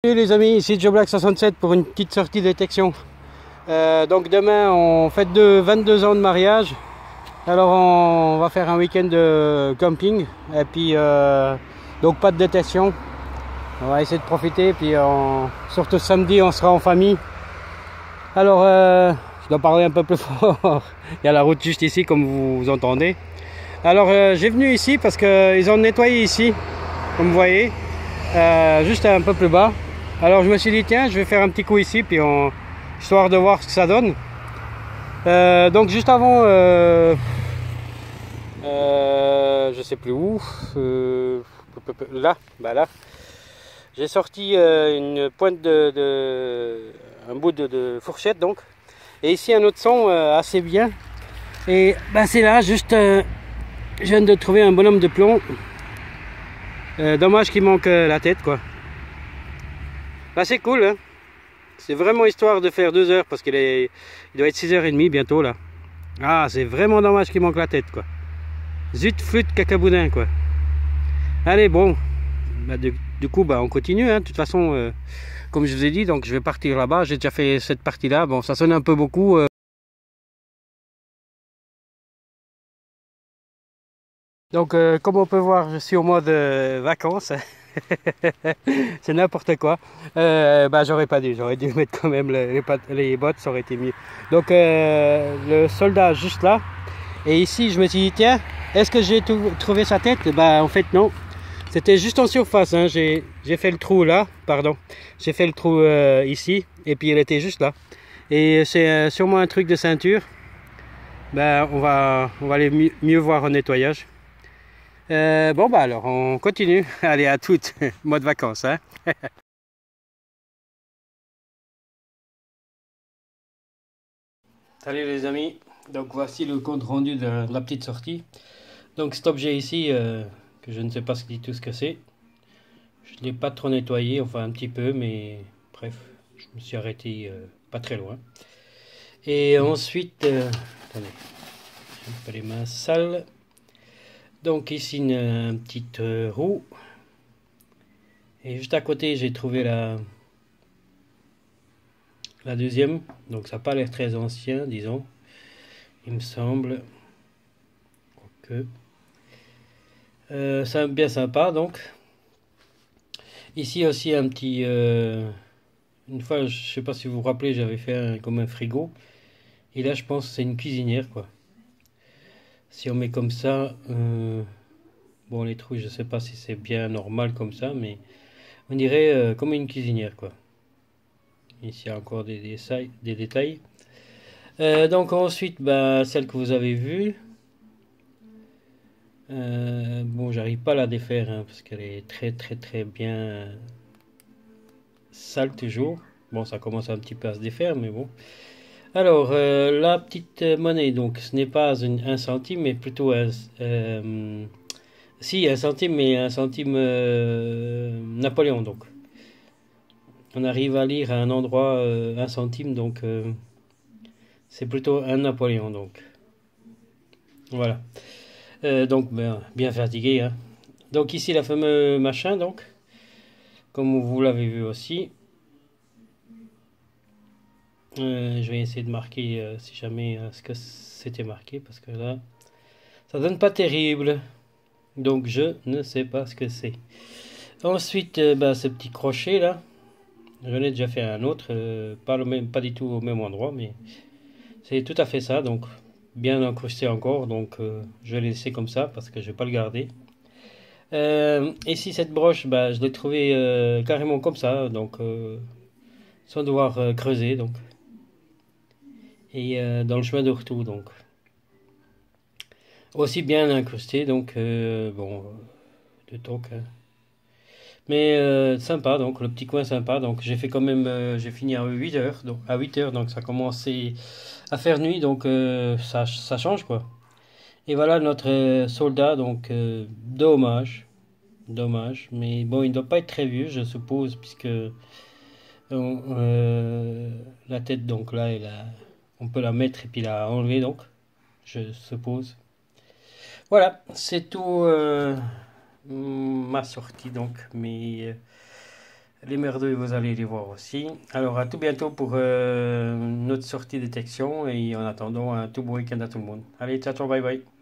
Salut les amis, ici Joe Black 67 pour une petite sortie détection. Donc demain on fête de 22 ans de mariage. Alors on va faire un week-end de camping et puis donc pas de détection. On va essayer de profiter puis surtout samedi on sera en famille. Alors je dois parler un peu plus fort. Il y a la route juste ici comme vous entendez. Alors j'ai venu ici parce qu'ils ont nettoyé ici comme vous voyez, juste un peu plus bas. Alors je me suis dit tiens je vais faire un petit coup ici puis histoire de voir ce que ça donne. Donc juste avant je sais plus où, là, là j'ai sorti une pointe un bout de fourchette donc, et ici un autre son assez bien, et c'est là juste je viens de trouver un bonhomme de plomb. Dommage qu'il manque la tête quoi. C'est cool hein. C'est vraiment histoire de faire 2 heures parce il doit être 6h30 bientôt là. Ah c'est vraiment dommage qu'il manque la tête quoi. Zut flûte cacaboudin quoi. Allez bon, du coup on continue hein. De toute façon comme je vous ai dit, donc je vais partir là-bas. J'ai déjà fait cette partie là, bon ça sonne un peu beaucoup donc comme on peut voir je suis au mode vacances. C'est n'importe quoi. J'aurais pas dû, j'aurais dû mettre quand même les bottes, ça aurait été mieux. Donc le soldat juste là, et ici je me suis dit tiens, est-ce que j'ai trouvé sa tête? En fait non, c'était juste en surface hein. J'ai fait le trou là, pardon, j'ai fait le trou ici, et puis elle était juste là, et c'est sûrement un truc de ceinture. On va aller mieux voir au nettoyage. Alors on continue. Allez à toutes, mode vacances hein. Salut les amis, donc voici le compte rendu de la petite sortie. Donc cet objet ici que je ne sais pas du tout ce que c'est, je ne l'ai pas trop nettoyé, enfin un petit peu, mais bref je me suis arrêté pas très loin. Et ensuite attendez, j'ai un peu les mains sales. Donc ici une petite roue, et juste à côté j'ai trouvé la deuxième, donc ça n'a pas l'air très ancien disons, il me semble que c'est bien sympa. Donc ici aussi un petit une fois je sais pas si vous vous rappelez, j'avais fait comme un frigo, et là je pense que c'est une cuisinière quoi. Si on met comme ça bon les trous je sais pas si c'est bien normal comme ça, mais on dirait comme une cuisinière quoi. Ici il y a encore des détails. Donc ensuite celle que vous avez vue, bon j'arrive pas à la défaire hein, parce qu'elle est très bien sale toujours. Bon ça commence un petit peu à se défaire mais bon. Alors la petite monnaie, donc ce n'est pas un centime mais plutôt si un centime, mais un centime Napoléon donc. On arrive à lire à un endroit un centime, donc c'est plutôt un Napoléon donc. Voilà. Donc bien fatigué hein. Donc ici la fameux machin donc, comme vous l'avez vu aussi. Je vais essayer de marquer si jamais ce que c'était marqué, parce que là ça donne pas terrible, donc je ne sais pas ce que c'est. Ensuite ce petit crochet là, j'en ai déjà fait un autre, pas du tout au même endroit, mais c'est tout à fait ça, donc bien incrusté encore, donc je vais laisser comme ça parce que je vais pas le garder. Ici cette broche, je l'ai trouvée carrément comme ça, donc sans devoir creuser donc, et dans le chemin de retour donc aussi bien incrusté, donc bon de toc hein. Mais sympa, donc le petit coin sympa. Donc j'ai fait quand même j'ai fini à 8h, donc ça commençait à faire nuit, donc ça change quoi. Et voilà notre soldat, donc dommage, mais bon il ne doit pas être très vieux je suppose, puisque la tête donc là on peut la mettre et puis la enlever donc, je suppose. Voilà, c'est tout ma sortie donc, mais Les merdeux, vous allez les voir aussi. Alors à tout bientôt pour notre sortie détection et en attendant un tout bon week-end à tout le monde. Allez, ciao, ciao, bye bye.